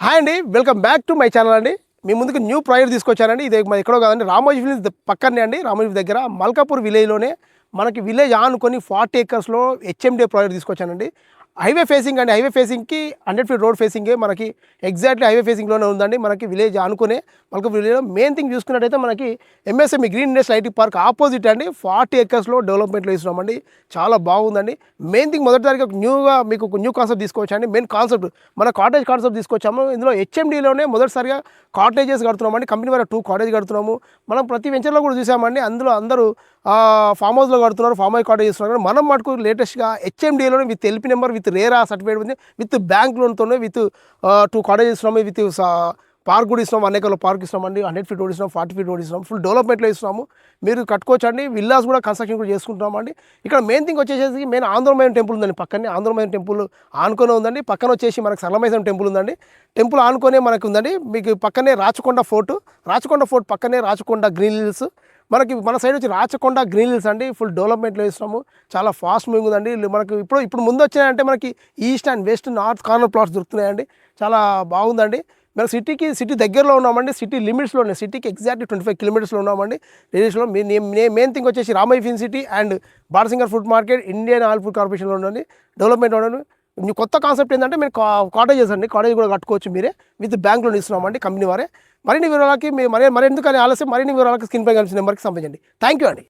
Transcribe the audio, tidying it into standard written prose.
Hi అండి, welcome back to my channel అండి. మీ ముందుకు న్యూ ప్రాజెక్ట్ తీసుకొచ్చానండి. ఇది ఎక్కడో కాదండి, రామోజీ విలేజ్ పక్కనే అండి. రామోజీ దగ్గర మల్కాపూర్ విలేజ్లోనే మనకి విలేజ్ ఆనుకొని 40 ఏకర్స్లో హెచ్ఎండిఏ ప్రాజెక్ట్ తీసుకొచ్చానండి. హైవే ఫేసింగ్ అండి. హైవే ఫేసింగ్కి 100 ఫీట్ రోడ్ ఫేసింగే మనకి ఎగ్జాక్ట్లీ హైవే ఫేసింగ్లోనే ఉందండి. మనకి విలేజ్ ఆనుకునే మల్కాపూర్ విలేజ్లో మెయిన్ థింగ్ చూసుకున్నట్టయితే మనకి MSME green industrial IT park opposite అండి 40 ఏకర్స్లో డెవలప్మెంట్లో ఇస్తున్నామండి. చాలా బాగుందండి. మెయిన్ థింగ్ మొదటిసారిగా మీకు ఒక న్యూ కాన్సెప్ట్ తీసుకోవచ్చండి. మెయిన్ కాన్సెప్ట్ మన కాటేజ్ కాన్సెప్ట్ తీసుకొచ్చాము. ఇందులో హెచ్ఎండిలోనే మొదటిసారిగా కాటేజెస్ కడుతున్నామండి. కంపెనీ వారి 2 కాటేజ్ కడుతున్నాము. మనం ప్రతి వెంచర్లో కూడా చూసామండి. అందులో అందరూ ఫామ్ హౌస్లో కడుతున్నారు, ఫామ్ హౌస్ కాటేజ్ చేస్తున్నారు. మనం మటుకు లేటెస్ట్గా హెచ్ఎండిలోనే with LP number, with RERA certificate ఉంది, విత్ బ్యాంక్ లోన్తోనే విత్ 2 కాటేజ్ ఇస్తున్నాము. విత్ పార్క్ కూడా ఇస్తున్నాం. అనేకలో పార్క్ ఇస్తున్నామండి. 100 ఫీట్ రోడ్ ఇస్తున్నాం, 40 ఫీట్ రోడ్ ఇస్తున్నాం. ఫుల్ డెవలప్మెంట్లో ఇస్తున్నాము. మీరు కట్టుకోవచ్చండి. విల్లాస్ కూడా కన్స్ట్రక్షన్ కూడా చేసుకుంటున్నామండి. ఇక్కడ మెయిన్ థింగ్ వచ్చేసి మెయిన్ ఆంధ్రమయం టెంపుల్ ఉందండి. పక్కనే ఆంధ్రమయం టెంపుల్ ఆనుకొని ఉందండి. పక్కన వచ్చేసి మనకు సరళమైసం టెంపుల్ ఉందండి. టెంపుల్ ఆనుకొనే మనకు ఉందండి. మీకు పక్కనే రాచకొండ ఫోర్ట్ పక్కనే రాచకొండ గ్రీన్ హిల్స్. మన సైడ్ వచ్చి రాచకొండ గ్రీన్ హిల్స్ అండి. ఫుల్ డెవలప్మెంట్లో ఇస్తున్నాము. చాలా ఫాస్ట్ మూవింగ్ ఉందండి. మనకు ఇప్పుడు ముందు వచ్చాయంటే మనకి east and west north corner plots దొరుకుతున్నాయండి. చాలా బాగుందండి. మేము సిటీ దగ్గరలో ఉన్నామండి. సిటీ లిమిట్స్లోనే, సిటీకి ఎగ్జాక్ట్లీ 25 కిలోమీటర్స్లో ఉన్నామండి. రేడియస్లో మెయిన్ థింగ్ వచ్చేసి Ramoji film city and Batasingar food market, Indian oil food కార్పొరేషన్లో ఉండండి. డెవలప్మెంట్ ఉండండి. కొత్త కాన్సెప్ట్ ఏంటంటే మీరు కాటేజెస్ అండి. కాటేజ్ కూడా కట్టుకోవచ్చు మీరే. విత్ బ్యాంక్ లోన్ ఇస్తున్నామండి కంపెనీ వారే. మరిన్ని వివరాలకి మరి ఎందుకని ఆలస్యం, మరిన్ని వివరాలకి స్క్రీన్ పై కలిసిన నెంబర్కి సంప్రదించండి. థ్యాంక్ యూ అండి.